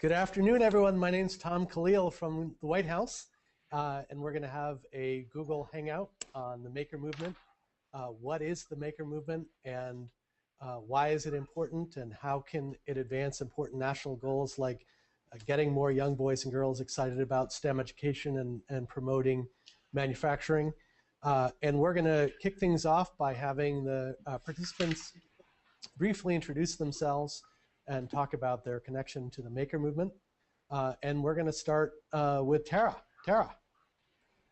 Good afternoon, everyone. My name's Tom Kalil from the White House, and we're going to have a Google Hangout on the Maker Movement. What is the Maker Movement, and why is it important, and how can it advance important national goals like getting more young boys and girls excited about STEM education and promoting manufacturing? And we're going to kick things off by having the participants briefly introduce themselves and talk about their connection to the Maker Movement. And we're going to start with Tara. Tara.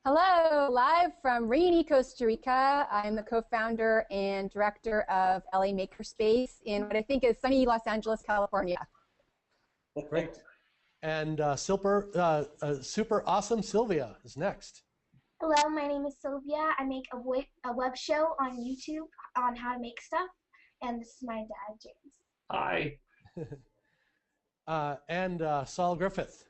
Hello, live from Rainy, Costa Rica. I'm the co-founder and director of LA Makerspace in what I think is sunny Los Angeles, California. Great. And super awesome Sylvia is next. Hello, my name is Sylvia. I make a web show on YouTube on how to make stuff, and this is my dad, James. Hi. And Saul Griffith.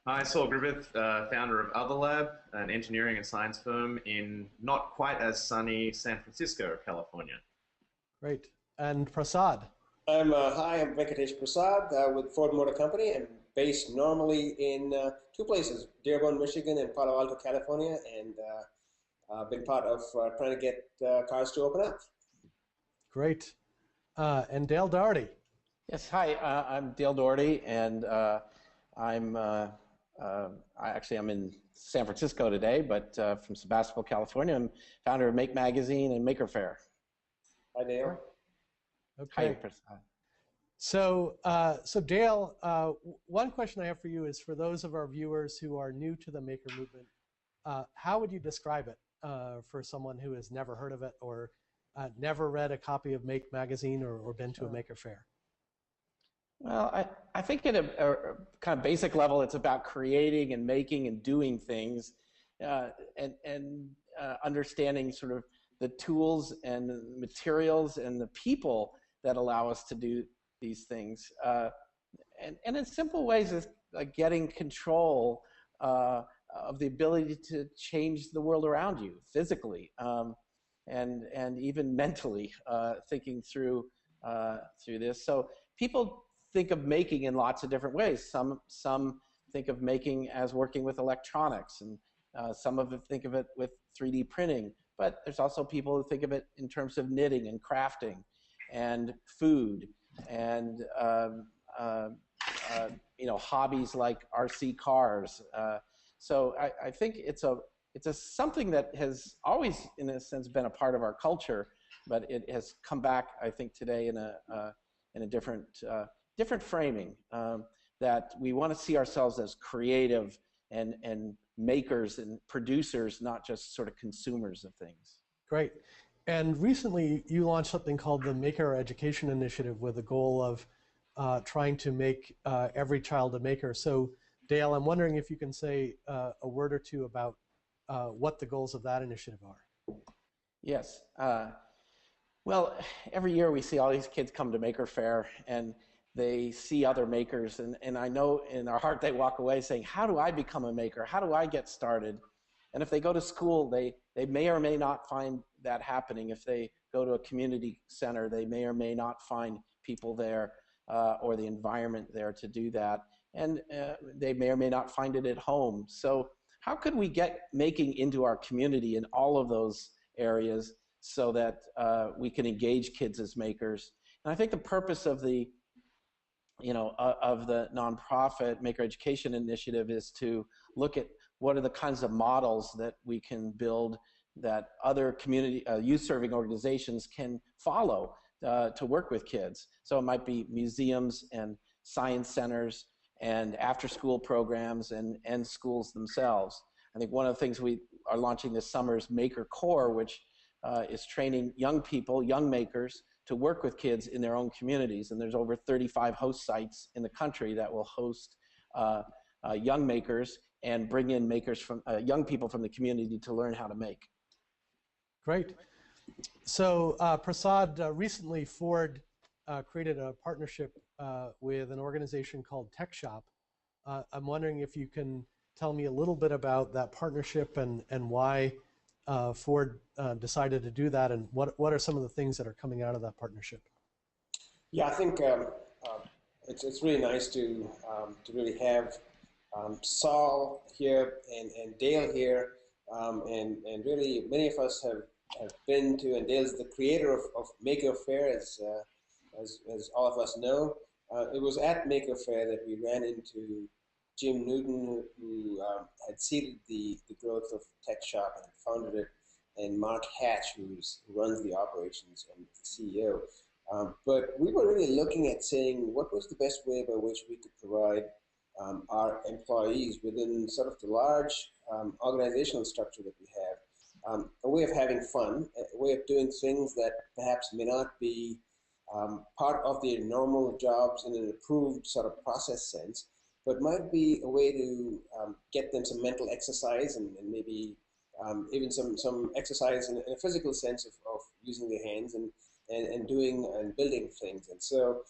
Hi, Saul Griffith, founder of Other Lab, an engineering and science firm in not quite as sunny San Francisco, California. Great. And Prasad. I'm Venkatesh Prasad with Ford Motor Company. I'm based normally in two places, Dearborn, Michigan and Palo Alto, California, and I've been part of trying to get cars to open up. Great. And Dale Doherty. Yes, hi, I'm Dale Doherty, and I'm in San Francisco today, but from Sebastopol, California. I'm founder of Make Magazine and Maker Faire. Hi, Dale. Okay. Hi, so Dale, one question I have for you is for those of our viewers who are new to the Maker Movement, how would you describe it for someone who has never heard of it or never read a copy of Make Magazine or been to a Maker Faire? Well, I think at a kind of basic level, it's about creating and making and doing things, and understanding sort of the tools and the materials and the people that allow us to do these things. And in simple ways, it's like getting control of the ability to change the world around you physically, and even mentally, thinking through this. So people think of making in lots of different ways. Some think of making as working with electronics, and some of them think of it with 3D printing. But there's also people who think of it in terms of knitting and crafting, and food, and hobbies like RC cars. So I think it's something that has always, in a sense, been a part of our culture, but it has come back, I think, today in a different framing, that we want to see ourselves as creative and makers and producers, not just sort of consumers of things. Great. And recently you launched something called the Maker Education Initiative with the goal of trying to make every child a maker. So Dale, I'm wondering if you can say a word or two about what the goals of that initiative are. Yes. Well, every year we see all these kids come to Maker Faire, and they see other makers, and I know in our heart they walk away saying, how do I become a maker? How do I get started? And if they go to school, they may or may not find that happening. If they go to a community center, they may or may not find people there or the environment there to do that. And they may or may not find it at home. So how could we get making into our community in all of those areas so that we can engage kids as makers? And I think the purpose of the nonprofit Maker Education Initiative is to look at what are the kinds of models that we can build that other community youth-serving organizations can follow to work with kids. So it might be museums and science centers and after-school programs and schools themselves. I think one of the things we are launching this summer is Maker Core, which is training young people, young makers, to work with kids in their own communities. And there's over 35 host sites in the country that will host young makers and bring in makers from young people from the community to learn how to make. Great. So Prasad, recently Ford created a partnership with an organization called Tech Shop. I'm wondering if you can tell me a little bit about that partnership and why Ford decided to do that, and what are some of the things that are coming out of that partnership? Yeah, I think it's really nice to really have Saul here and Dale here, and really many of us have been to, and Dale's the creator of Maker Faire, as all of us know. It was at Maker Faire that we ran into Jim Newton, who had seeded the growth of Tech Shop and founded it, and Mark Hatch, who runs the operations and is the CEO. But we were really looking at saying what was the best way by which we could provide our employees within sort of the large organizational structure that we have, a way of having fun, a way of doing things that perhaps may not be part of their normal jobs in an approved sort of process sense, but might be a way to get them some mental exercise and maybe even some exercise in a physical sense of using their hands and doing and building things. And so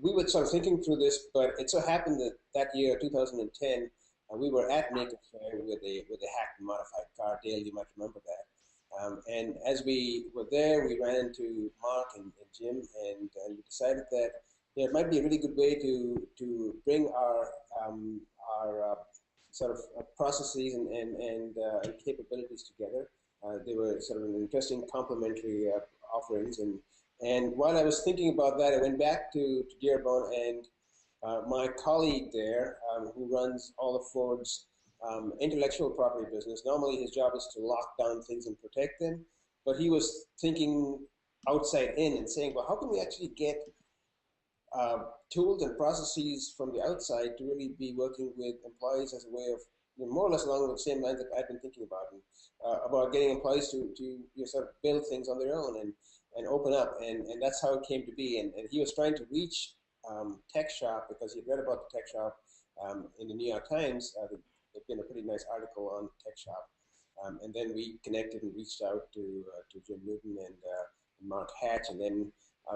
we were sort of thinking through this, but it so happened that that year, 2010, we were at Maker Faire with a hacked and modified car. Dale, you might remember that. And as we were there, we ran into Mark and Jim, and we decided that it might be a really good way to bring our sort of processes and capabilities together. They were sort of an interesting complementary offerings. And while I was thinking about that, I went back to Dearborn, and my colleague there, who runs all of Ford's intellectual property business, normally his job is to lock down things and protect them, but he was thinking outside in and saying, well, how can we actually get tools and processes from the outside to really be working with employees as a way of, more or less along the same lines that I've been thinking about, and about getting employees to sort of build things on their own and open up, and that's how it came to be. And he was trying to reach Tech Shop because he had read about the Tech Shop in the New York Times. There'd been a pretty nice article on Tech Shop, and then we connected and reached out to Jim Newton and Mark Hatch, and then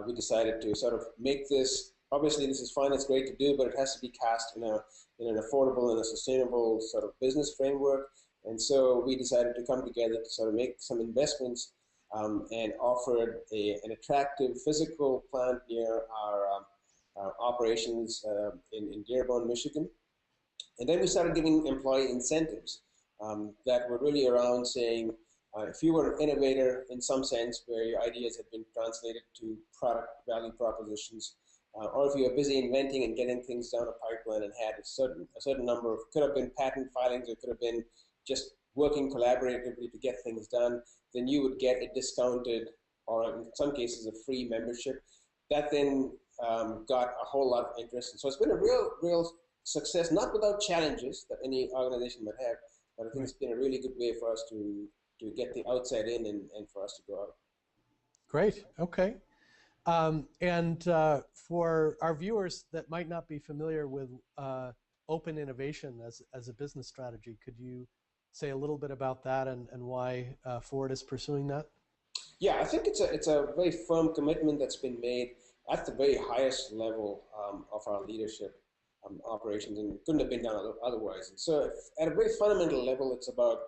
we decided to sort of make this. Obviously, this is fun, it's great to do, but it has to be cast in an affordable and a sustainable sort of business framework. And so we decided to come together to sort of make some investments and offered an attractive physical plant near our operations in Dearborn, Michigan. And then we started giving employee incentives that were really around saying, if you were an innovator in some sense, where your ideas had been translated to product value propositions, or if you were busy inventing and getting things down a pipeline and had a certain number of, could have been patent filings, or could have been just working collaboratively to get things done, then you would get a discounted, or in some cases, a free membership. That then got a whole lot of interest. And so it's been a real success, not without challenges that any organization might have, but I think it's been a really good way for us to get the outside in and for us to go out. Great. Okay. And for our viewers that might not be familiar with open innovation as a business strategy, could you say a little bit about that and why Ford is pursuing that? Yeah, I think it's a very firm commitment that's been made at the very highest level of our leadership operations, and it couldn't have been done otherwise. And so at a very fundamental level, it's about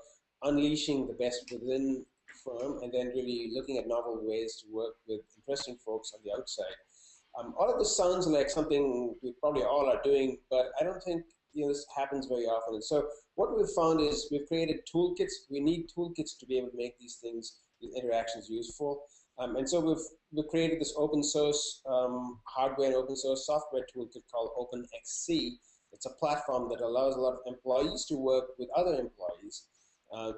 unleashing the best within firm, and then really looking at novel ways to work with interesting folks on the outside. All of this sounds like something we probably all are doing, but I don't think this happens very often. And so what we've found is we've created toolkits. We need toolkits to be able to make these things, these interactions, useful. And so we've created this open source hardware and open source software toolkit called OpenXC. It's a platform that allows a lot of employees to work with other employees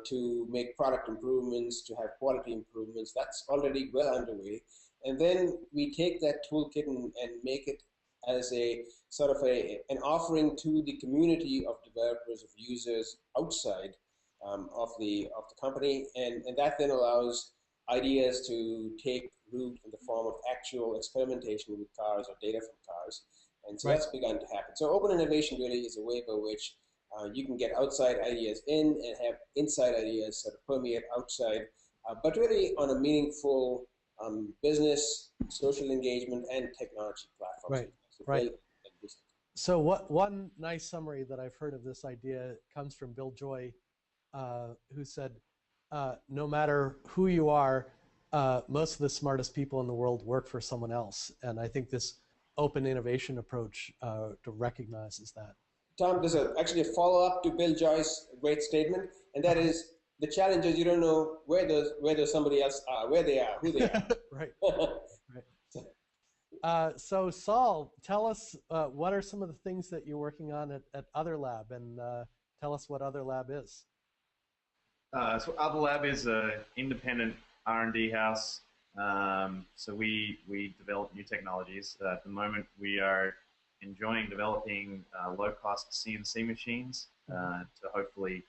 to make product improvements, to have quality improvements. That's already well underway. And then we take that toolkit and make it as a sort of an offering to the community of developers, of users outside of the company. And that then allows ideas to take root in the form of actual experimentation with cars or data from cars. And so that's begun to happen. So open innovation really is a way by which you can get outside ideas in and have inside ideas sort of permeate outside, but really on a meaningful business, social engagement, and technology platform. Right. So one nice summary that I've heard of this idea comes from Bill Joy, who said, no matter who you are, most of the smartest people in the world work for someone else. And I think this open innovation approach recognizes that. Tom, there's actually a follow-up to Bill Joy's great statement, and that is the challenge is you don't know where those somebody else are, where they are, who they are. Right. Right. So Saul, tell us what are some of the things that you're working on at Other Lab, and tell us what Other Lab is. So Other Lab is an independent R&D house. So we develop new technologies. At the moment, we are enjoying developing low-cost CNC machines to hopefully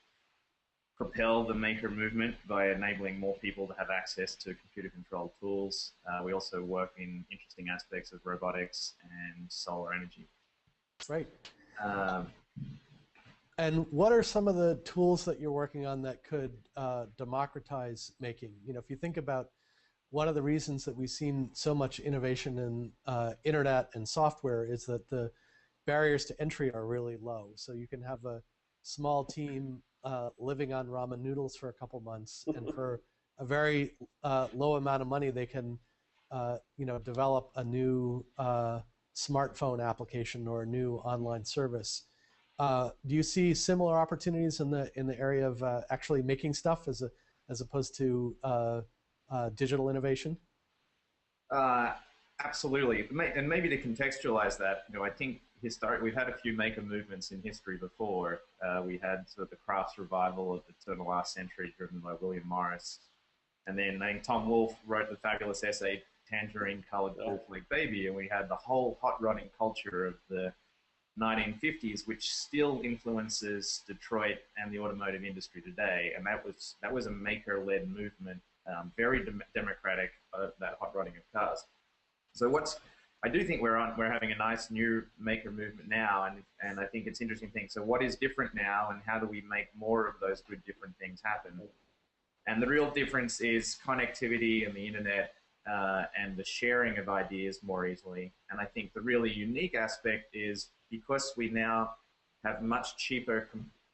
propel the maker movement by enabling more people to have access to computer-controlled tools. We also work in interesting aspects of robotics and solar energy. Right. And what are some of the tools that you're working on that could democratize making? You know, if you think about one of the reasons that we've seen so much innovation in internet and software is that the barriers to entry are really low. So you can have a small team living on ramen noodles for a couple months, and for a very low amount of money, they can, you know, develop a new smartphone application or a new online service. Do you see similar opportunities in the area of actually making stuff as opposed to digital innovation? Absolutely, and maybe to contextualize that, you know, I think we've had a few maker movements in history before. We had sort of the crafts revival at the turn of the last century, driven by William Morris, and then I think Tom Wolfe wrote the fabulous essay "Tangerine-Colored Cornflake Baby," and we had the whole hot rodding culture of the 1950s, which still influences Detroit and the automotive industry today, and that was a maker-led movement, very democratic, that hot rodding of cars. So I do think we're having a nice new maker movement now, and I think it's an interesting thing. So what is different now, and how do we make more of those good different things happen? And the real difference is connectivity and the internet and the sharing of ideas more easily. And I think the really unique aspect is because we now have much cheaper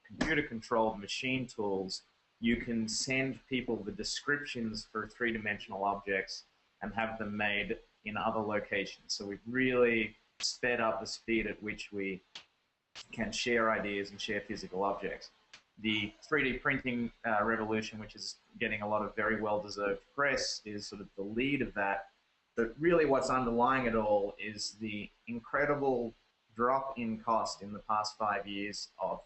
computer-controlled machine tools, you can send people the descriptions for three-dimensional objects and have them made in other locations. So we've really sped up the speed at which we can share ideas and share physical objects. The 3D printing revolution, which is getting a lot of very well-deserved press, is sort of the lead of that. But really what's underlying it all is the incredible drop in cost in the past 5 years of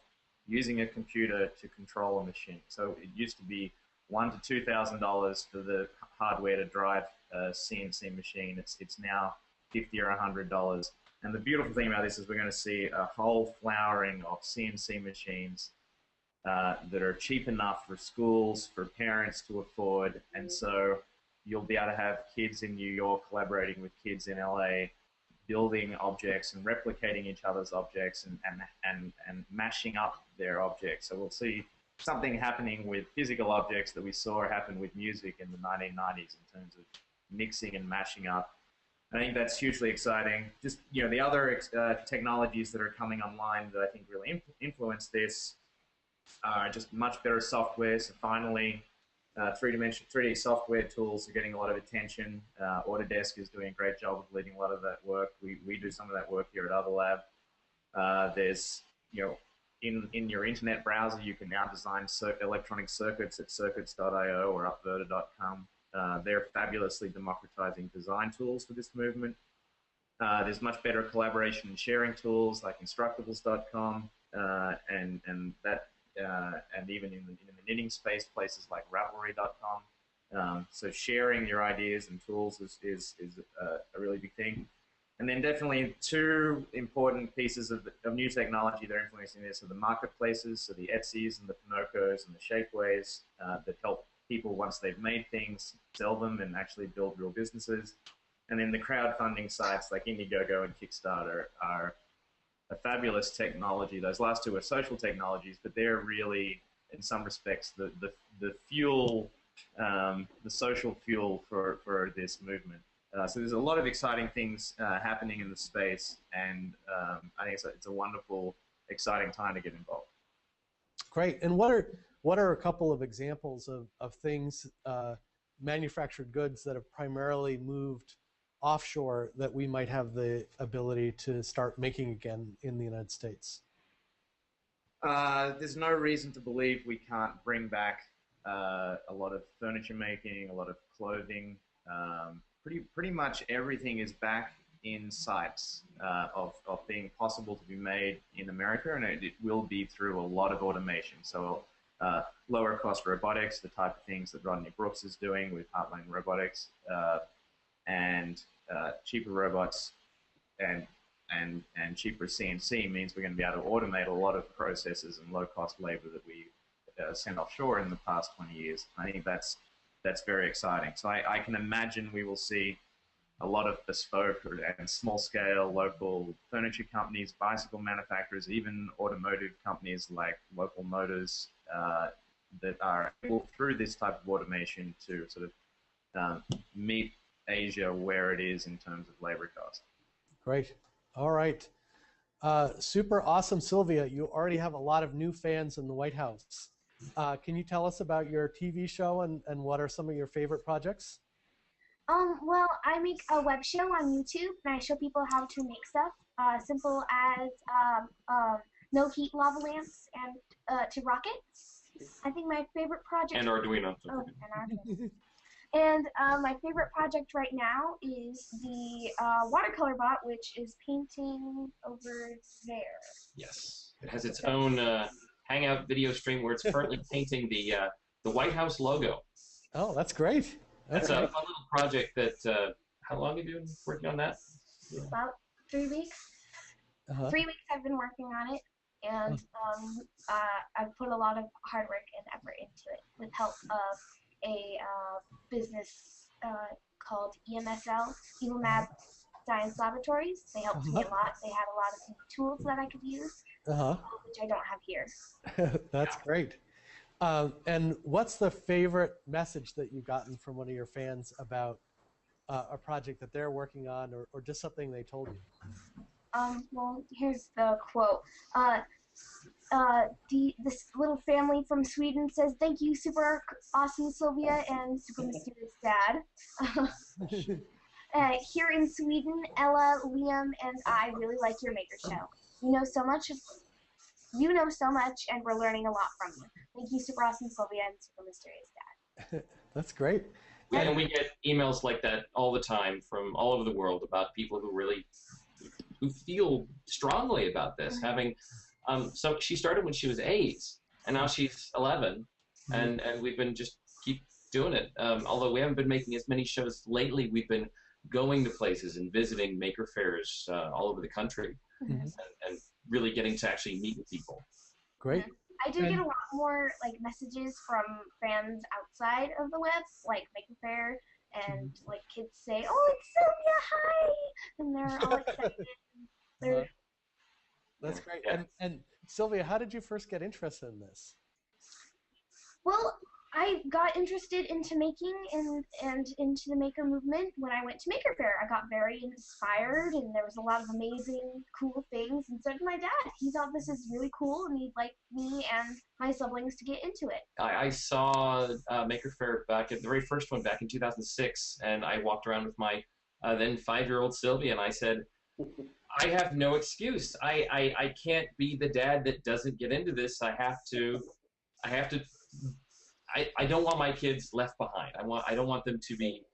using a computer to control a machine. So it used to be $1,000 to $2,000 for the hardware to drive a CNC machine. It's now $50 or $100. And the beautiful thing about this is we're going to see a whole flowering of CNC machines that are cheap enough for schools, for parents to afford. And so you'll be able to have kids in New York collaborating with kids in LA, building objects and replicating each other's objects and mashing up their objects. So we'll see something happening with physical objects that we saw happen with music in the 1990s in terms of mixing and mashing up. I think that's hugely exciting. Just, you know, the other technologies that are coming online that I think really influence this are just much better software. So finally, 3D software tools are getting a lot of attention. Autodesk is doing a great job of leading a lot of that work. We do some of that work here at Other Lab. There's, you know, in your internet browser, you can now design electronic circuits at circuits.io or upverter.com. They're fabulously democratizing design tools for this movement. There's much better collaboration and sharing tools like Instructables.com and even in the knitting space, places like Ravelry.com. So sharing your ideas and tools is a really big thing. And then definitely two important pieces of new technology that are influencing this are the marketplaces, so the Etsy's and the Pinocchos and the Shapeways that help people, once they've made things, sell them and actually build real businesses. And then the crowdfunding sites like Indiegogo and Kickstarter are a fabulous technology. Those last two are social technologies, but they're really, in some respects, the fuel, the social fuel for this movement. So there's a lot of exciting things happening in the space, and I think it's a wonderful, exciting time to get involved. Great. And what are a couple of examples of things, manufactured goods that have primarily moved offshore that we might have the ability to start making again in the United States? There's no reason to believe we can't bring back a lot of furniture making, a lot of clothing. Pretty much everything is back in sights of being possible to be made in America, and it will be through a lot of automation. So lower cost robotics, the type of things that Rodney Brooks is doing with Heartland Robotics, and cheaper robots and cheaper CNC means we're going to be able to automate a lot of processes and low-cost labor that we sent offshore in the past 20 years. I think that's very exciting. So I can imagine we will see a lot of bespoke and small-scale local furniture companies, bicycle manufacturers, even automotive companies like Local Motors that are able, through this type of automation, to sort of meet Asia where it is in terms of labor cost. Great. All right. Super awesome, Sylvia. You already have a lot of new fans in the White House. Can you tell us about your TV show and what are some of your favorite projects? Well, I make a web show on YouTube, and I show people how to make stuff, simple as no heat lava lamps and to rockets. I think my favorite project... And Arduino. Oh, and Arduino. And my favorite project right now is the watercolor bot, which is painting over there. Yes. It has its own Hangout video stream where it's currently painting the White House logo. Oh, that's great. That's a fun little project that, how long have you been working on that? About 3 weeks. 3 weeks I've been working on it, and I've put a lot of hard work and effort into it with help of a business called EMSL, Evil Mad Science Laboratories. They helped me a lot. They had a lot of tools that I could use, which I don't have here. That's great. And what's the favorite message that you've gotten from one of your fans about a project that they're working on, or just something they told you? Well, here's the quote. This little family from Sweden says, "Thank you, super awesome Sylvia and super mysterious dad." Here in Sweden, Ella, Liam, and I really like your maker show. You know so much, and we're learning a lot from you. Thank you, super awesome Sylvia and super mysterious dad. That's great. Yeah, and we get emails like that all the time from all over the world about people who feel strongly about this. Having so she started when she was 8, and now she's 11, and we've been just keep doing it. Although we haven't been making as many shows lately, we've been going to places and visiting maker fairs all over the country, and really getting to actually meet with people. Great. I do get a lot more like messages from fans outside of the web, like Maker Faire, and like kids say, "Oh, it's Sylvia, hi!" and they're all excited. That's great. And Sylvia, how did you first get interested in this? Well, I got interested into making and into the maker movement when I went to Maker Faire. I got very inspired, and there was a lot of amazing, cool things, and so did my dad. He thought this is really cool, and he'd like me and my siblings to get into it. I saw Maker Faire back at the very first one back in 2006, and I walked around with my then 5-year-old Sylvia, and I said, I have no excuse. I can't be the dad that doesn't get into this. I don't want my kids left behind. I don't want them to be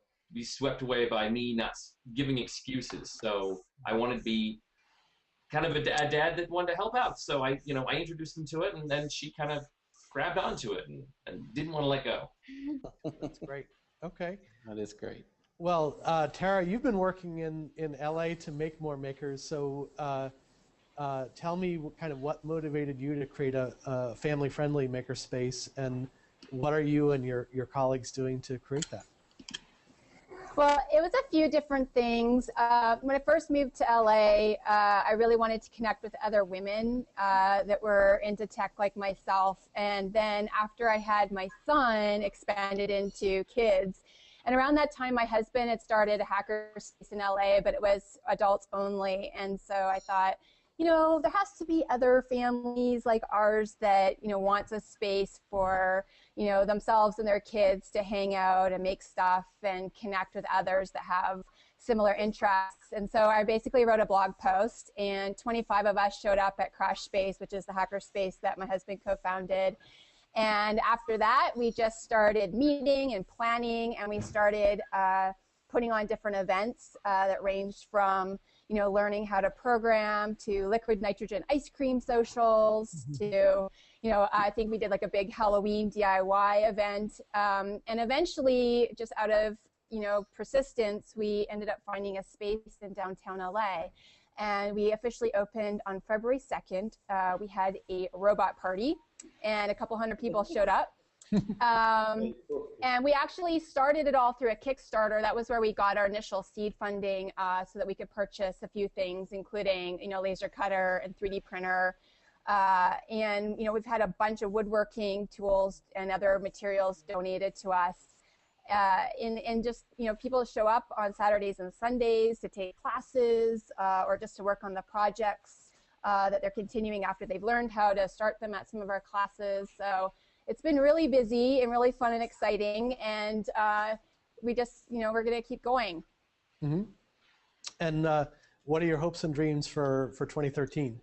swept away by me not giving excuses. So I wanted to be kind of a dad that wanted to help out. So I introduced them to it, and then she kind of grabbed onto it and didn't want to let go. That's great. Okay. That is great. Well, Tara, you've been working in LA to make more makers. So tell me what motivated you to create a family-friendly makerspace, and what are you and your colleagues doing to create that? Well, it was a few different things. When I first moved to LA, I really wanted to connect with other women that were into tech like myself. And then after I had my son, expanded into kids. And around that time, my husband had started a hackerspace in LA, but it was adults only. And so I thought, there has to be other families like ours that, wants a space for, themselves and their kids to hang out and make stuff and connect with others that have similar interests. And so I basically wrote a blog post, and 25 of us showed up at Crash Space, which is the hacker space that my husband co-founded. And after that, we just started meeting and planning, and we started putting on different events that ranged from, learning how to program to liquid nitrogen ice cream socials to, I think we did like a big Halloween DIY event. And eventually, just out of, persistence, we ended up finding a space in downtown LA. And we officially opened on February 2nd. We had a robot party, and a couple hundred people showed up. And we actually started it all through a Kickstarter. That was where we got our initial seed funding so that we could purchase a few things, including, laser cutter and 3D printer. And, we've had a bunch of woodworking tools and other materials donated to us. And just, people show up on Saturdays and Sundays to take classes or just to work on the projects that they're continuing after they've learned how to start them at some of our classes. So it's been really busy and really fun and exciting. And we just, we're going to keep going. Mm-hmm. And what are your hopes and dreams for 2013?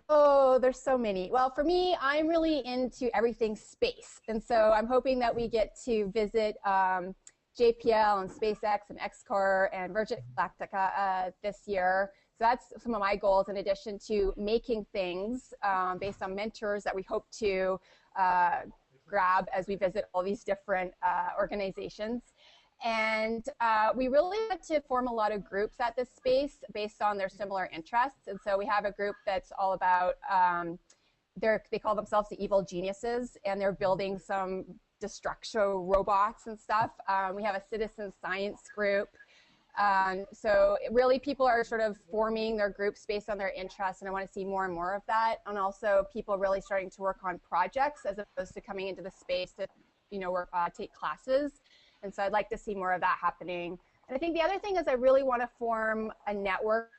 Oh, there's so many. Well, for me, I'm really into everything space. And so I'm hoping that we get to visit JPL and SpaceX and XCOR and Virgin Galactica this year. So that's some of my goals, in addition to making things based on mentors that we hope to grab as we visit all these different organizations. And we really want to form a lot of groups at this space based on their similar interests. And so we have a group that's all about, they call themselves the evil geniuses, and they're building some destructo robots and stuff. We have a citizen science group. So really people are sort of forming their groups based on their interests, and I want to see more and more of that. And also people really starting to work on projects as opposed to coming into the space to, take classes. And so I'd like to see more of that happening. And I think the other thing is I really want to form a network.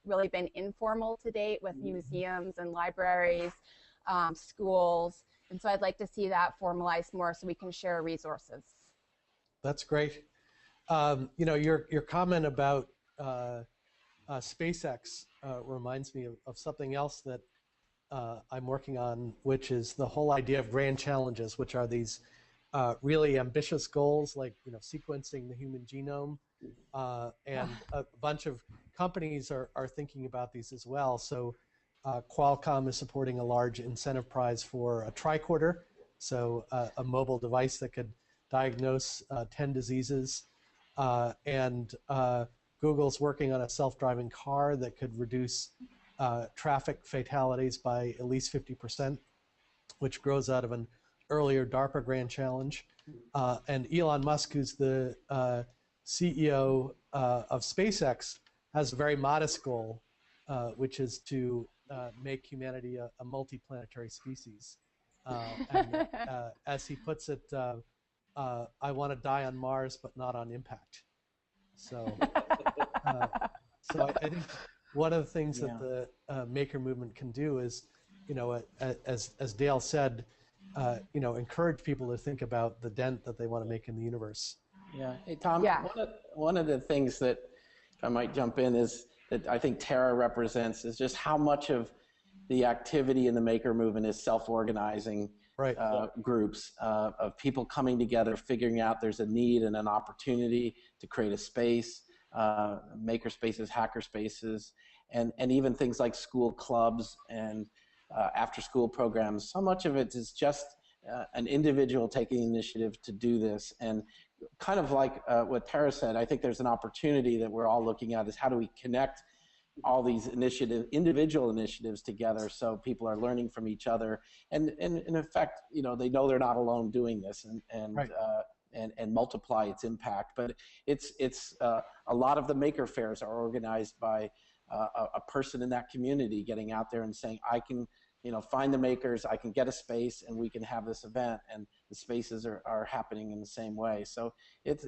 Really been informal to date with museums and libraries, schools. And so I'd like to see that formalized more so we can share resources. That's great. Your comment about SpaceX reminds me of something else that I'm working on, which is the whole idea of grand challenges, which are these really ambitious goals like sequencing the human genome, and a bunch of companies are thinking about these as well. So Qualcomm is supporting a large incentive prize for a tricorder, so a mobile device that could diagnose 10 diseases, and Google's working on a self-driving car that could reduce traffic fatalities by at least 50%, which grows out of an earlier DARPA grand challenge. And Elon Musk, who's the CEO of SpaceX, has a very modest goal, which is to make humanity a multi-planetary species. And as he puts it, I want to die on Mars, but not on impact. So, I think one of the things that the maker movement can do is, as Dale said, encourage people to think about the dent that they want to make in the universe. Yeah. Hey, Tom, one of the things that, if I might jump in, is that I think Tara represents is just how much of the activity in the maker movement is self-organizing groups of people coming together, figuring out there's a need and an opportunity to create a space, maker spaces, hacker spaces, and even things like school clubs and after-school programs. So much of it is just an individual taking initiative to do this. And kind of like what Tara said, I think there's an opportunity that we're all looking at is how do we connect all these individual initiatives together so people are learning from each other. And in effect, they know they're not alone doing this and multiply its impact. But it's a lot of the maker fairs are organized by a person in that community getting out there and saying, I can find the makers, I can get a space, and we can have this event, and the spaces are happening in the same way. So it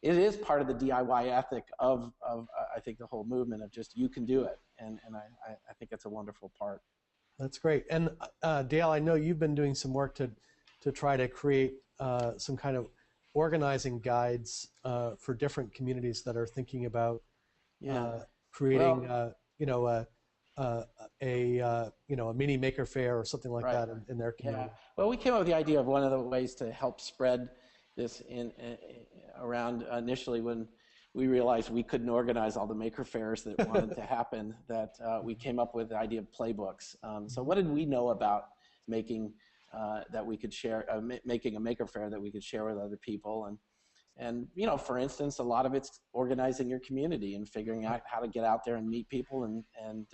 is part of the DIY ethic of I think the whole movement of just you can do it, and I think it's a wonderful part. That's great. And Dale, I know you've been doing some work to try to create some kind of organizing guides for different communities that are thinking about creating, a mini maker fair or something like that in their community. Yeah. Well, we came up with the idea of one of the ways to help spread this around initially when we realized we couldn't organize all the maker fairs that wanted to happen, that we came up with the idea of playbooks. So what did we know about making that we could share, making a maker fair that we could share with other people? And for instance, a lot of it's organizing your community and figuring out how to get out there and meet people and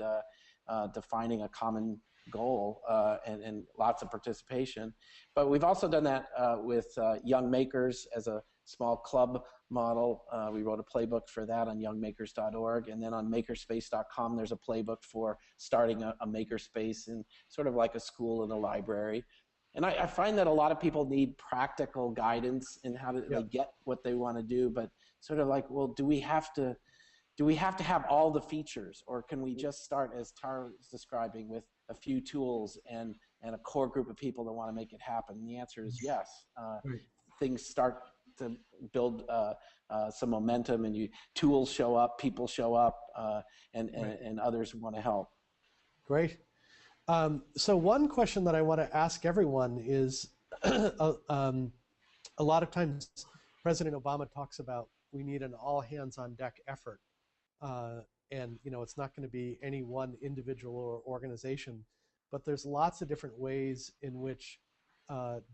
defining a common goal and lots of participation. But we've also done that with young makers as a small club model. We wrote a playbook for that on youngmakers.org, and then on makerspace.com there's a playbook for starting a makerspace in sort of like a school and a library. And I find that a lot of people need practical guidance in how to they get what they want to do, but sort of like, well, do we have to have all the features, or can we just start, as Tara was describing, with a few tools and a core group of people that want to make it happen? And the answer is yes. Things start to build some momentum, and tools show up, people show up, and others want to help. Great. So one question that I want to ask everyone is, a lot of times President Obama talks about we need an all-hands-on-deck effort. And it's not going to be any one individual or organization, but there's lots of different ways in which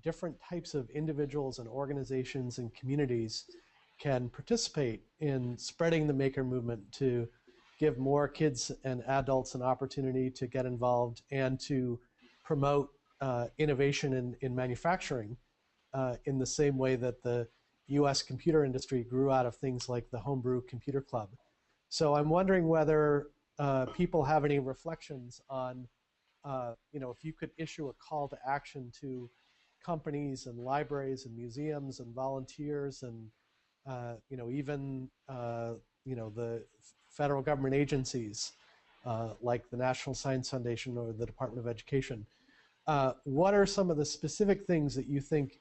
different types of individuals and organizations and communities can participate in spreading the maker movement to give more kids and adults an opportunity to get involved and to promote innovation in manufacturing in the same way that the US computer industry grew out of things like the Homebrew Computer Club. So I'm wondering whether people have any reflections on, if you could issue a call to action to companies and libraries and museums and volunteers and, even, the federal government agencies like the National Science Foundation or the Department of Education. What are some of the specific things that you think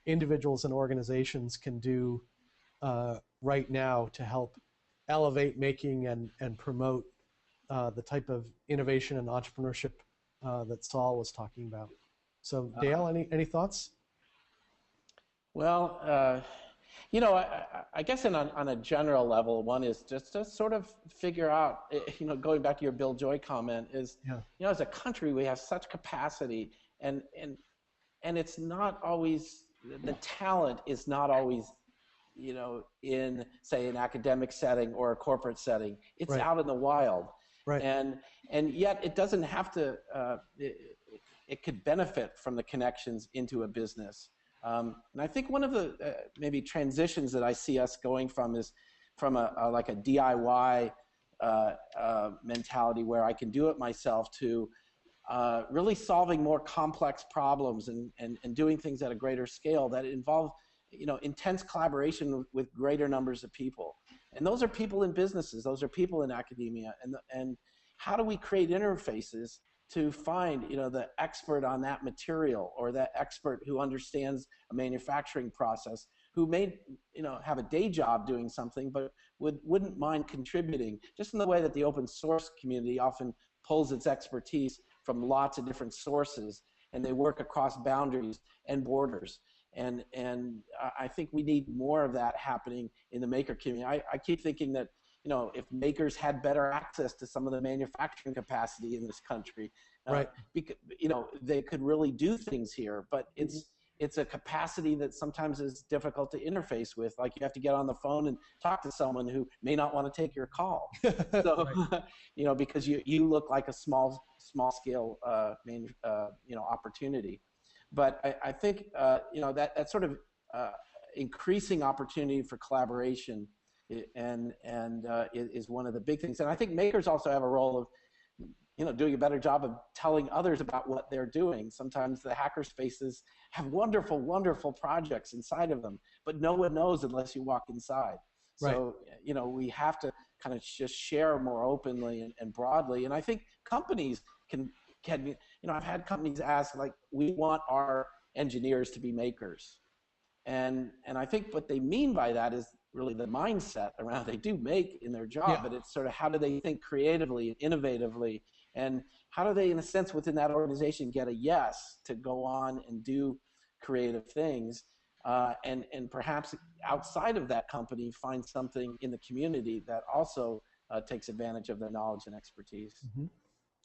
individuals and organizations can do right now to help elevate making and promote the type of innovation and entrepreneurship that Saul was talking about? So Dale, any thoughts? Well, I guess on a general level, one is just to sort of figure out, going back to your Bill Joy comment, is, as a country, we have such capacity, and it's not always, the talent is not always, in, say, an academic setting or a corporate setting. It's out in the wild. Right. And yet it doesn't have to, it could benefit from the connections into a business. And I think one of the maybe transitions that I see us going from is from like a DIY mentality where I can do it myself to really solving more complex problems and doing things at a greater scale that involve intense collaboration with greater numbers of people. And those are people in businesses, those are people in academia, and how do we create interfaces to find the expert on that material, or that expert who understands a manufacturing process, who may have a day job doing something but wouldn't mind contributing, just in the way that the open source community often pulls its expertise from lots of different sources, and they work across boundaries and borders. And I think we need more of that happening in the maker community. I keep thinking that if makers had better access to some of the manufacturing capacity in this country, they could really do things here. But it's a capacity that sometimes is difficult to interface with. Like, you have to get on the phone and talk to someone who may not want to take your call. So, because you look like a small scale opportunity. But I think that sort of increasing opportunity for collaboration is one of the big things. And I think makers also have a role of doing a better job of telling others about what they're doing. Sometimes the hacker spaces have wonderful, wonderful projects inside of them, but no one knows unless you walk inside. Right. So we have to kind of just share more openly and broadly. And I think companies can I've had companies ask, like, we want our engineers to be makers. And I think what they mean by that is really the mindset around they do make in their job, but it's sort of how do they think creatively and innovatively, and how do they, in a sense, within that organization get a yes to go on and do creative things, and perhaps outside of that company find something in the community that also takes advantage of their knowledge and expertise. Mm-hmm.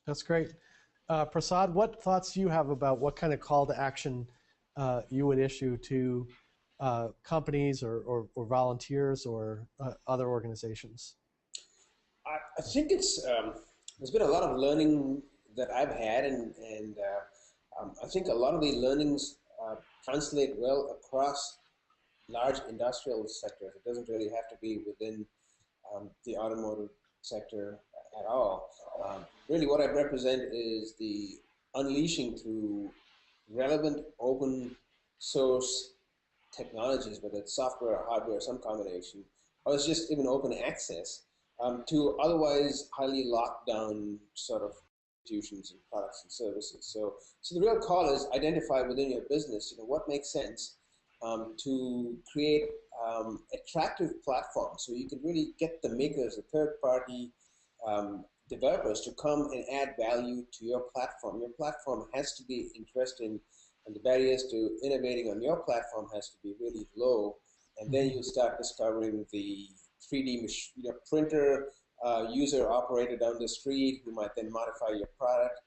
That's great. Prasad, what thoughts do you have about what kind of call to action you would issue to companies or volunteers or other organizations? I think it's there's been a lot of learning that I've had, and I think a lot of the learnings translate well across large industrial sectors. It doesn't really have to be within the automotive sector at all. Really what I represent is the unleashing through relevant open source technologies, whether it's software or hardware or some combination, or it's just even open access to otherwise highly locked down sort of institutions and products and services. So the real call is identify within your business, what makes sense to create attractive platforms so you can really get the makers, the third-party developers to come and add value to your platform. Your platform has to be interesting, and the barriers to innovating on your platform has to be really low. And then you start discovering the 3D printer user operator down the street who might then modify your product.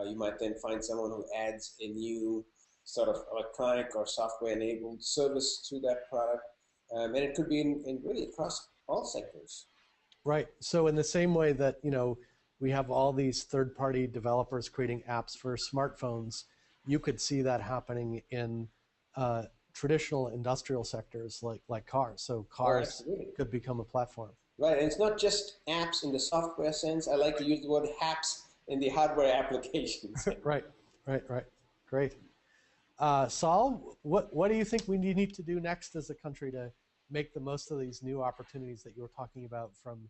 You might then find someone who adds a new sort of electronic or software-enabled service to that product. And it could be in really across all sectors. Right. So in the same way that, we have all these third-party developers creating apps for smartphones, you could see that happening in traditional industrial sectors like cars. So cars could become a platform. Right, and it's not just apps in the software sense. I like to use the word apps in the hardware applications. Right. Great. Saul, what do you think we need to do next as a country to make the most of these new opportunities that you were talking about, from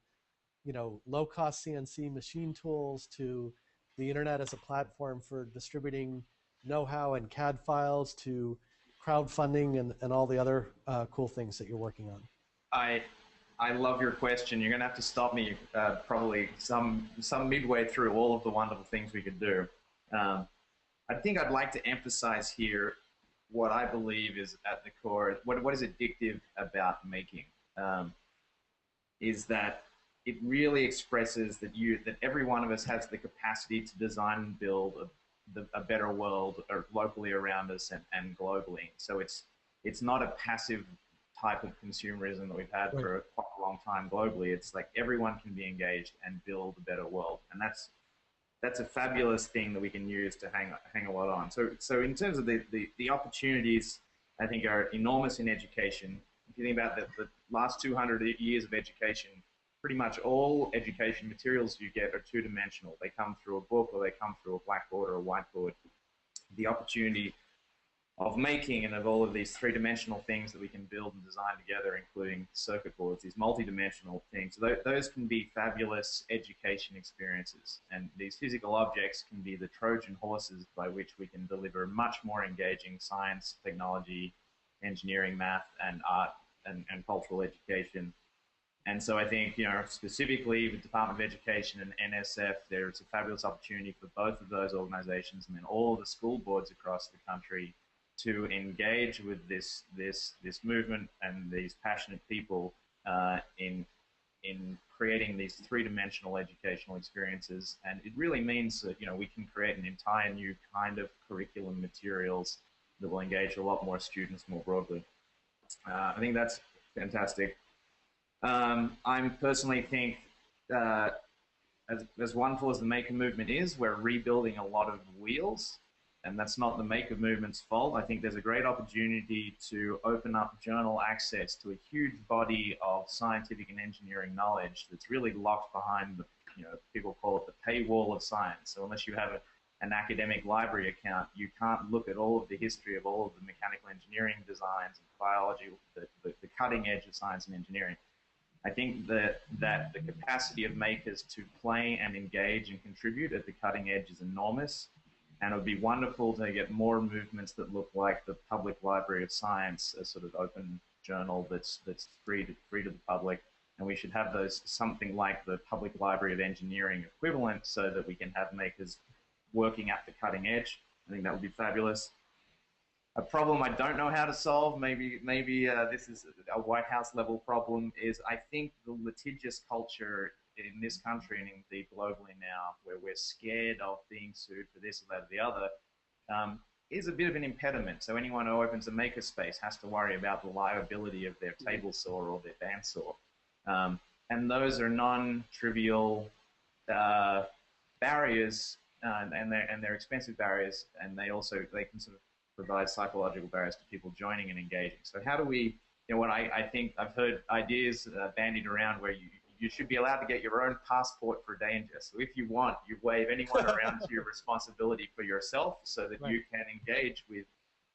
low-cost CNC machine tools to the internet as a platform for distributing know-how and CAD files to crowdfunding and all the other cool things that you're working on? I love your question. You're going to have to stop me probably some midway through all of the wonderful things we could do. I think I'd like to emphasize here what I believe is at the core, what is addictive about making, is that it really expresses that every one of us has the capacity to design and build a better world locally around us and globally. So it's not a passive type of consumerism that we've had for quite a long time globally. It's like everyone can be engaged and build a better world, and that's a fabulous thing that we can use to hang a lot on. So in terms of the opportunities, I think are enormous in education. If you think about the last 200 years of education, pretty much all education materials you get are two-dimensional. They come through a book, or they come through a blackboard or a whiteboard. The opportunity of making and of all of these three-dimensional things that we can build and design together, including circuit boards, these multi-dimensional things, those can be fabulous education experiences. And these physical objects can be the Trojan horses by which we can deliver much more engaging science, technology, engineering, math, and art and cultural education. And so I think, specifically with Department of Education and NSF, there's a fabulous opportunity for both of those organizations and then all of the school boards across the country to engage with this movement and these passionate people in creating these three-dimensional educational experiences. And it really means that we can create an entire new kind of curriculum materials that will engage a lot more students more broadly. I think that's fantastic. I personally think as wonderful as the maker movement is, we're rebuilding a lot of wheels. And that's not the maker movement's fault. I think there's a great opportunity to open up journal access to a huge body of scientific and engineering knowledge that's really locked behind people call it the paywall of science. So unless you have an academic library account, you can't look at all of the history of all of the mechanical engineering designs and biology, the cutting edge of science and engineering. I think that the capacity of makers to play and engage and contribute at the cutting edge is enormous. And it would be wonderful to get more movements that look like the Public Library of Science, a sort of open journal that's free to the public. And we should have those something like the Public Library of Engineering equivalent, so that we can have makers working at the cutting edge. I think that would be fabulous. A problem I don't know how to solve, maybe this is a White House level problem, is I think the litigious culture in this country and indeed globally now, where we're scared of being sued for this or that or the other, is a bit of an impediment. So anyone who opens a makerspace has to worry about the liability of their table saw or their bandsaw. And those are non-trivial barriers, and they're expensive barriers, and they can sort of provide psychological barriers to people joining and engaging. So how do we, what I think I've heard ideas bandied around where you should be allowed to get your own passport for danger. So if you want, you wave anyone around to your responsibility for yourself, so that you can engage with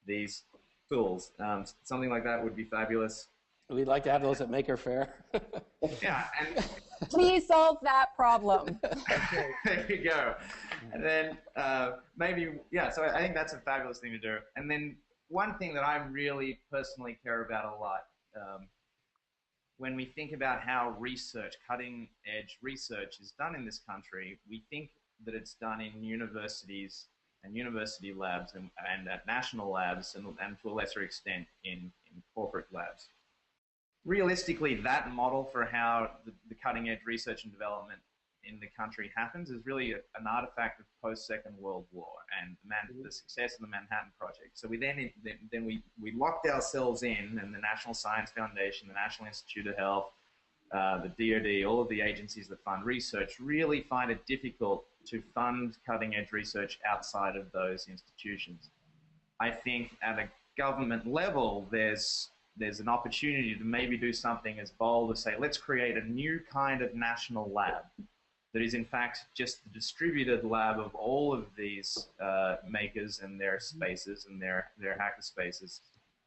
these tools. Something like that would be fabulous. We'd like to have those at Maker Faire. Yeah. And please solve that problem. there you go. And then maybe, so I think that's a fabulous thing to do. And then one thing that I really personally care about a lot, when we think about how research, cutting edge research is done in this country, we think that it's done in universities and university labs and at national labs and to a lesser extent in corporate labs. Realistically, that model for how the cutting edge research and development in the country happens is really an artifact of post-Second World War and the success of the Manhattan Project. So we then we locked ourselves in, and the National Science Foundation, the National Institute of Health, the DoD, all of the agencies that fund research really find it difficult to fund cutting edge research outside of those institutions. I think at a government level, there's an opportunity to maybe do something as bold as say, let's create a new kind of national lab that is in fact just the distributed lab of all of these makers and their spaces and their hacker spaces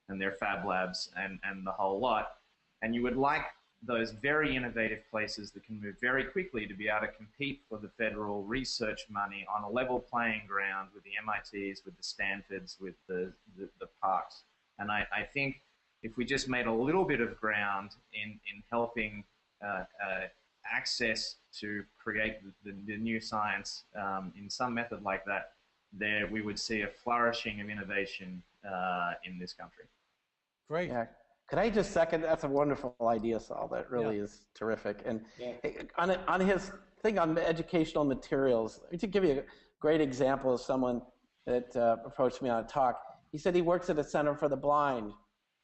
and their fab labs and the whole lot. And you would like those very innovative places that can move very quickly to be able to compete for the federal research money on a level playing ground with the MITs, with the Stanfords, with the Parks. And I think if we just made a little bit of ground in helping access to create the new science in some method like that, there we would see a flourishing of innovation in this country. Great. Yeah. Could I just second? That's a wonderful idea, Saul. That really is terrific. And on his thing on educational materials, to give you a great example of someone that approached me on a talk, he said he works at a Center for the Blind.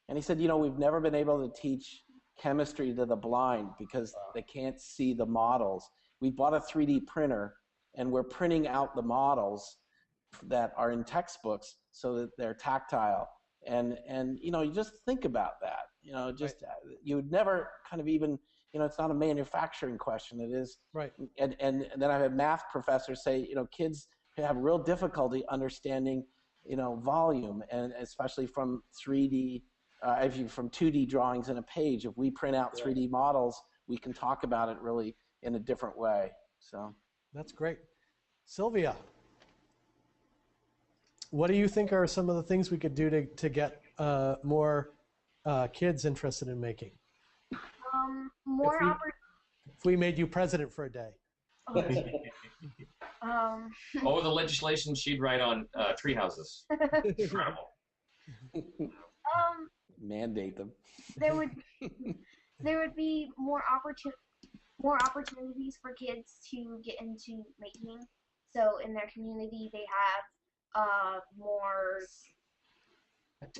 And he said, we've never been able to teach chemistry to the blind because they can't see the models. We bought a 3D printer, and we're printing out the models that are in textbooks so that they're tactile. And you just think about that. You would never kind of even, it's not a manufacturing question. It is. Right. And then I've had math professors say, kids have real difficulty understanding, volume, and especially from 3D. From 2D drawings in a page, if we print out 3D models, we can talk about it really in a different way. So that's great. Sylvia, what do you think are some of the things we could do to get more kids interested in making? If we made you president for a day. The legislation she'd write on tree houses. Incredible. Mandate them. There would be more opportunities for kids to get into making. So in their community, they have more.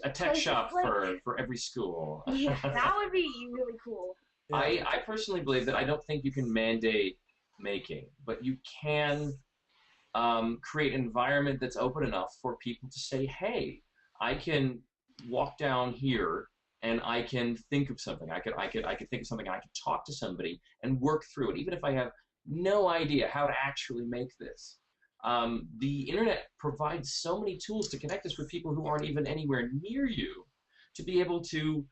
A tech shop for every school. Yeah, that would be really cool. I personally believe that I don't think you can mandate making, but you can create an environment that's open enough for people to say, hey, I can walk down here and I can think of something. I could think of something, and I could talk to somebody and work through it, even if I have no idea how to actually make this. The internet provides so many tools to connect us with people who aren't even anywhere near you, to be able to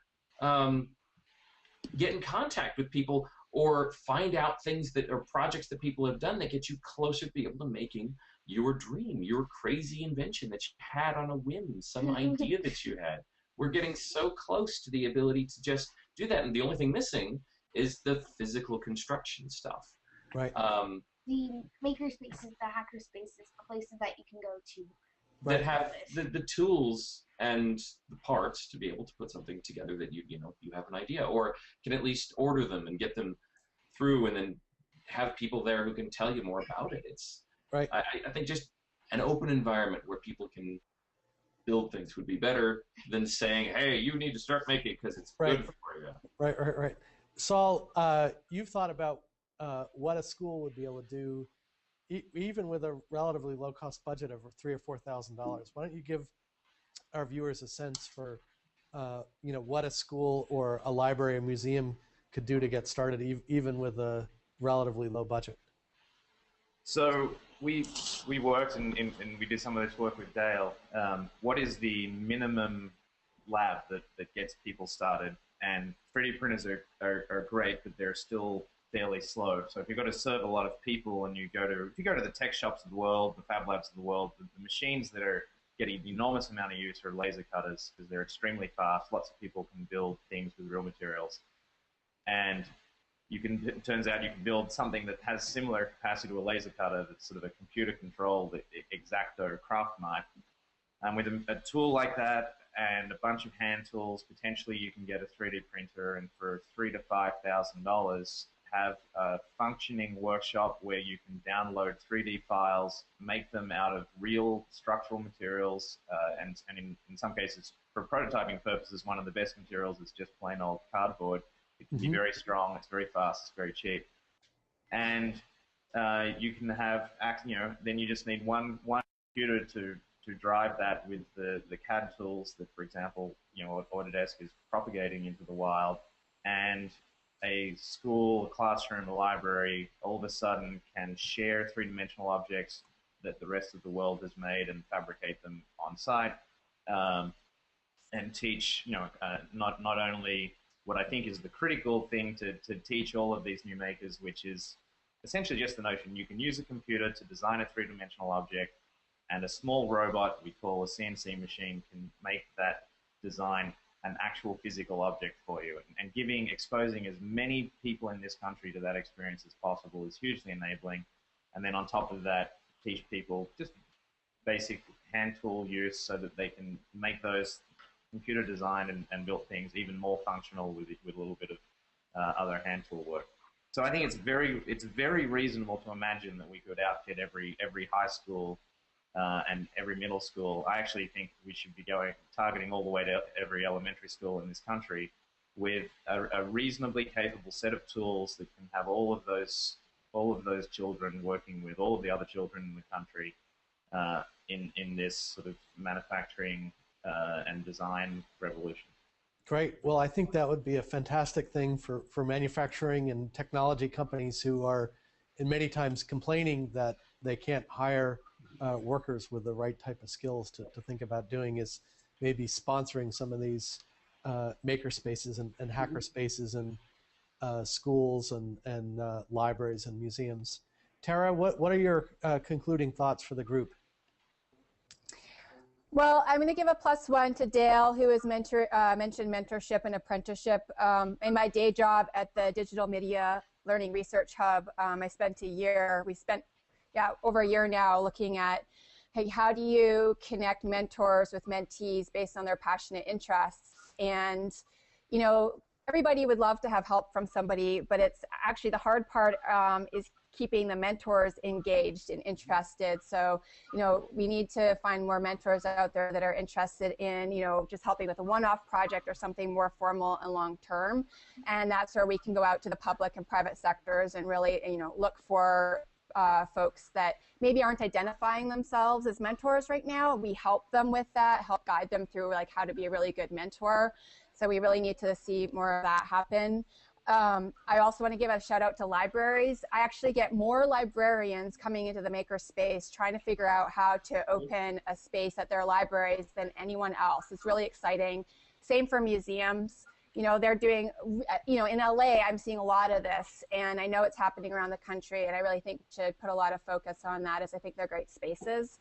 get in contact with people or find out things that are projects that people have done that get you closer to be able to making your dream, your crazy invention that you had on a whim, some idea that you had. We're getting so close to the ability to just do that, and the only thing missing is the physical construction stuff. Right. The maker spaces, the hacker spaces, the places that you can go to. That have the tools and the parts to be able to put something together that you have an idea, or can at least order them and get them through, and then have people there who can tell you more about it. It's right. I think just an open environment where people can build things would be better than saying, hey, you need to start making because it's good for you. Right. Saul, you've thought about what a school would be able to do even with a relatively low-cost budget of $3,000 or $4,000. Why don't you give our viewers a sense for, what a school or a library or museum could do to get started, even with a relatively low budget? So we worked and we did some of this work with Dale. What is the minimum lab that gets people started? And 3D printers are great, but they're still fairly slow. So if you've got to serve a lot of people, and if you go to the tech shops of the world, the fab labs of the world, the machines that are getting an enormous amount of use are laser cutters, because they're extremely fast. Lots of people can build things with real materials, and it turns out you can build something that has similar capacity to a laser cutter, that's sort of a computer-controlled X-Acto craft knife. And with a tool like that and a bunch of hand tools, potentially you can get a 3D printer, and for $3,000 to $5,000 have a functioning workshop where you can download 3D files, make them out of real structural materials, and in some cases, for prototyping purposes, one of the best materials is just plain old cardboard. It can be very strong, it's very fast, it's very cheap. And you can have, then you just need one computer to drive that with the CAD tools that, for example, Autodesk is propagating into the wild. And a school, a classroom, a library all of a sudden can share three-dimensional objects that the rest of the world has made and fabricate them on site, and teach, not only what I think is the critical thing to teach all of these new makers, which is essentially just the notion you can use a computer to design a three-dimensional object, and a small robot we call a CNC machine can make that design an actual physical object for you. And exposing as many people in this country to that experience as possible is hugely enabling. And then on top of that, teach people just basic hand tool use so that they can make those computer design and built things even more functional with a little bit of other hand tool work. So I think it's very reasonable to imagine that we could outfit every high school and every middle school. I actually think we should be targeting all the way to every elementary school in this country with a reasonably capable set of tools that can have all of those children working with all of the other children in the country in this sort of manufacturing and design revolution. Great. Well, I think that would be a fantastic thing for manufacturing and technology companies who are in many times complaining that they can't hire workers with the right type of skills to think about doing, is maybe sponsoring some of these maker spaces and hacker spaces in schools and libraries and museums. Tara, what are your concluding thoughts for the group? Well, I'm going to give a +1 to Dale, who has mentioned mentorship and apprenticeship. In my day job at the Digital Media Learning Research Hub, we spent over a year now looking at, hey, how do you connect mentors with mentees based on their passionate interests? And, everybody would love to have help from somebody, but it's actually the hard part is keeping the mentors engaged and interested. So, we need to find more mentors out there that are interested in, just helping with a one-off project or something more formal and long-term. And that's where we can go out to the public and private sectors and really, look for folks that maybe aren't identifying themselves as mentors right now. We help them with that, help guide them through how to be a really good mentor. So we really need to see more of that happen. I also want to give a shout out to libraries. I actually get more librarians coming into the maker space trying to figure out how to open a space at their libraries than anyone else. It's really exciting. Same for museums. they're doing, in LA, I'm seeing a lot of this, and I know it's happening around the country, and I really think we should put a lot of focus on that, as I think they're great spaces.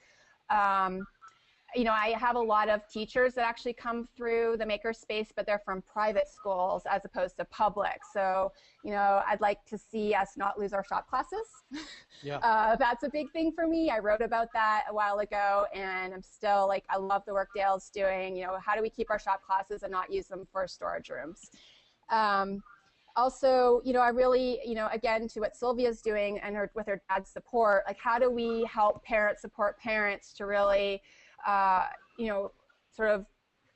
I have a lot of teachers that actually come through the makerspace, but they're from private schools as opposed to public. So, I'd like to see us not lose our shop classes. Yeah. That's a big thing for me. I wrote about that a while ago, and I'm still I love the work Dale's doing. How do we keep our shop classes and not use them for storage rooms? Also, I really, again, to what Sylvia's doing and with her dad's support, how do we help parents support parents to really sort of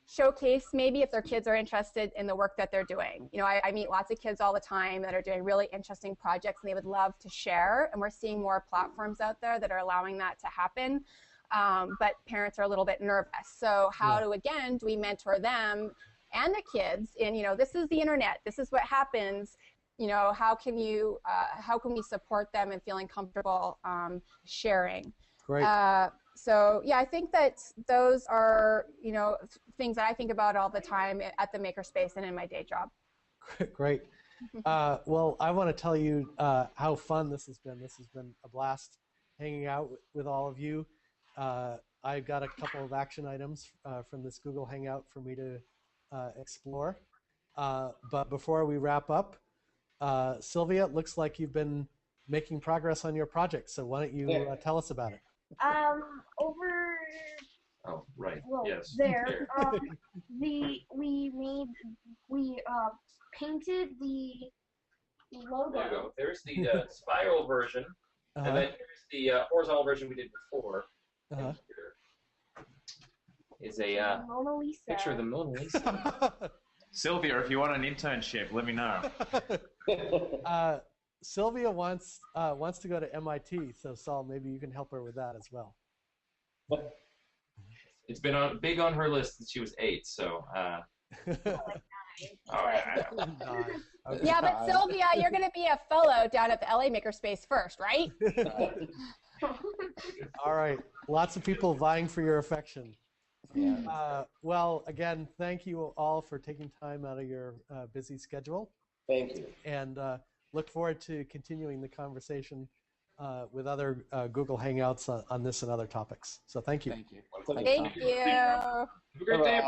showcase maybe if their kids are interested in the work that they're doing. I meet lots of kids all the time that are doing really interesting projects and they would love to share, and we're seeing more platforms out there that are allowing that to happen, but parents are a little bit nervous. So how do we mentor them and the kids in, this is the internet, this is what happens, how can we support them in feeling comfortable sharing? Great. So yeah, I think that those are, things that I think about all the time at the Makerspace and in my day job. Great. Well, I want to tell you how fun this has been. This has been a blast hanging out with all of you. I've got a couple of action items from this Google Hangout for me to explore. But before we wrap up, Sylvia, it looks like you've been making progress on your project. So why don't you tell us about it? Over. Oh, right. Well, Yes. there. We painted the logo. There you go. There's the spiral version, and then here's the horizontal version we did before. And here is a Mona Lisa. picture of the Mona Lisa. Sylvia, if you want an internship, let me know. Sylvia wants to go to MIT, so Saul, maybe you can help her with that as well. It's been big on her list since she was 8, so. Yeah, but Sylvia, you're going to be a fellow down at the LA Makerspace first, right? All right. Lots of people vying for your affection. Well, again, thank you all for taking time out of your busy schedule. Thank you. And look forward to continuing the conversation with other Google Hangouts on this and other topics. So thank you. Thank you. Thank you. Have a great day.